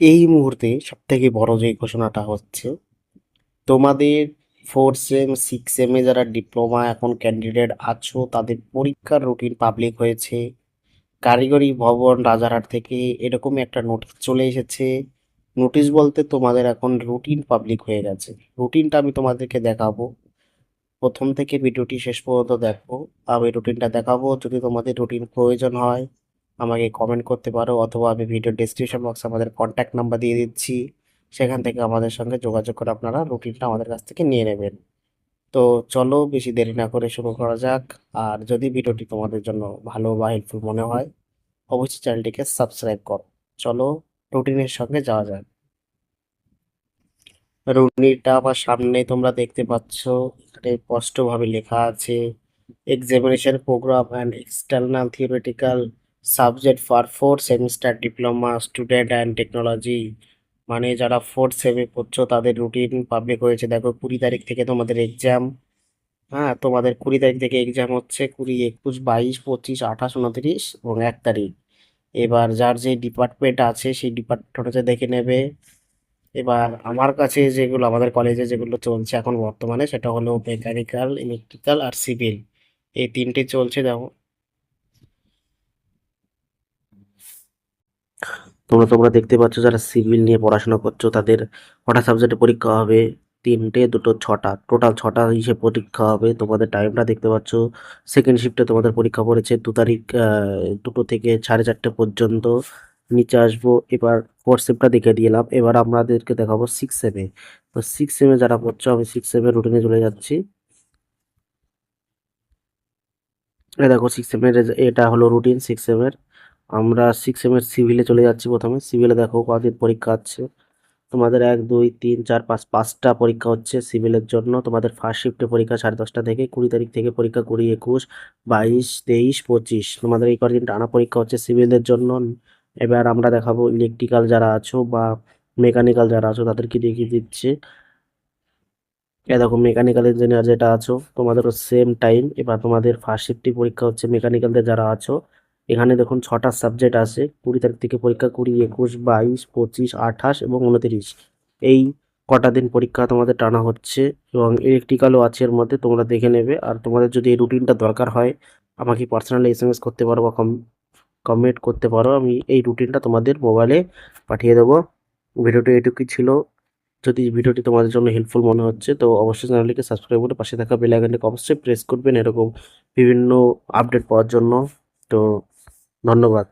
এই মুহূর্তে সবথেকে বড় যে ঘোষণাটা হচ্ছে, তোমাদের 4 সেম 6 সেমে যারা ডিপ্লোমা এখন ক্যান্ডিডেট আছো তাদের পরীক্ষার রুটিন পাবলিক হয়েছে। কারিগরি ভবন রাজারহাট থেকে এরকম একটা নোটিশ চলে এসেছে। নোটিশ বলতে তোমাদের এখন রুটিন পাবলিক হয়ে গেছে। রুটিনটা আমি তোমাদেরকে দেখাবো। প্রথম থেকে ভিডিওটি শেষ পর্যন্ত দেখো। আমি রুটিনটা দেখাবো। যদি তোমাদের রুটিন প্রয়োজন হয় আমাকে কমেন্ট করতে পারো, অথবা আমি ভিডিও ডেসক্রিপশন বক্সে আমাদের কন্ট্যাক্ট নাম্বার দিয়ে দিচ্ছি। সেখান থেকে আমাদের সঙ্গে যোগাযোগ করে আপনারা রুটিনটা আমাদের কাছ থেকে নিয়ে নেবেন। তো চলো বেশি দেরি না করে শুরু করা যাক। আর যদি ভিডিওটি তোমাদের জন্য ভালো বা হেল্পফুল মনে হয় অবশ্যই চ্যানেলটিকে সাবস্ক্রাইব করো। চলো রুটিনের সঙ্গে যাওয়া যাক। রুটিনটা আমার সামনে তোমরা দেখতে পাচ্ছ। এখানে স্পষ্টভাবে লেখা আছে examination program and external theoretical subject for 4 semester diploma student and technology. মানে যারা 4 সেমে পড়ছো তাদের রুটিন পাবলিক হয়েছে। দেখো 20 তারিখ থেকে তোমাদের এক্সাম। হ্যাঁ, তোমাদের 20 তারিখ থেকে এক্সাম হচ্ছে, 20, 21, 22, 25, 28, 29 এবং 1 তারিখ। এবার যার যে ডিপার্টমেন্ট আছে সেই ডিপার্টমেন্টে দেখে নেবে। এবার আমার কাছে যেগুলো আমাদের কলেজে যেগুলো চলছে এখন বর্তমানে সেটা হলো মেকানিক্যাল, ইলেকট্রিক্যাল আর সিভিল। এই তিনটে চলছে। দেখো তোমরা দেখতে পাচ্ছ যারা সিভিল নিয়ে পড়াশোনা করছো তাদের কটা সাবজেক্টে পরীক্ষা হবে? তিনটে, দুটো, ছটা, টোটাল ছটা হিসেবে পরীক্ষা হবে। তোমাদের টাইমটা দেখতে পাচ্ছ। সেকেন্ড শিফটে তোমাদের পরীক্ষা পড়েছে 2 তারিখ, 2টো থেকে 4:30 পর্যন্ত। নিচে আসবো। এবার ফোর্থ শিফটটা দেখে দিলাম। এবার আমাদেরকে দেখাবো 6 সেমে। তো 6 সেমে যারা পড়ছো, আমি 6 সেমের রুটিনে চলে যাচ্ছি। দেখো 6 সেমের এটা হলো রুটিন 6 সেমের। আমরা 6 সেমের সিভিলে চলে যাচ্ছি। প্রথমে সিভিলে দেখো কদিন পরীক্ষা আছে। তোমাদের 1, 2, 3, 4, 5, 5টা পরীক্ষা হচ্ছে সিভিলের জন্য। তোমাদের ফার্স্ট শিফটে পরীক্ষা 10:30 থেকে। 20 তারিখ থেকে পরীক্ষা, 20, 21, 22, 23, 25। তোমাদের এই কদিন টানা পরীক্ষা হচ্ছে সিভিলের জন্য। এবার আমরা দেখাবো ইলেকট্রিক্যাল যারা আছো বা মেকানিক্যাল যারা আছো তাদেরকে দেখিয়ে দিচ্ছে। এ দেখো মেকানিক্যাল ইঞ্জিনিয়ার যেটা আছো তোমাদেরও সেম টাইম। এবার তোমাদের ফার্স্ট শিফটে পরীক্ষা হচ্ছে মেকানিক্যালদের যারা আছো। এখানে দেখুন 6টা সাবজেক্ট আছে। 20 তারিখ থেকে পরীক্ষা, 20, 21, 22, 25, 28 এবং 29। এই কটা দিন পরীক্ষা তোমাদের টানা হচ্ছে। এবং ইলেকট্রিক্যালও আছে এর মধ্যে, তোমরা দেখে নেবে। আর তোমাদের যদি এই রুটিনটা দরকার হয় আমাকে পার্সোনালি এসএমএস করতে পারো বা কমেন্ট করতে পারো। আমি এই রুটিনটা তোমাদের মোবাইলে পাঠিয়ে দেবো। ভিডিওটি এটুকুই ছিল। যদি ভিডিওটি তোমাদের জন্য হেল্পফুল মনে হচ্ছে তো অবশ্যই চ্যানেলটিকে সাবস্ক্রাইব করে পাশে থাকা বেল আইকনটিকে অবশ্যই প্রেস করবেন এরকম বিভিন্ন আপডেট পাওয়ার জন্য। তো ধন্যবাদ।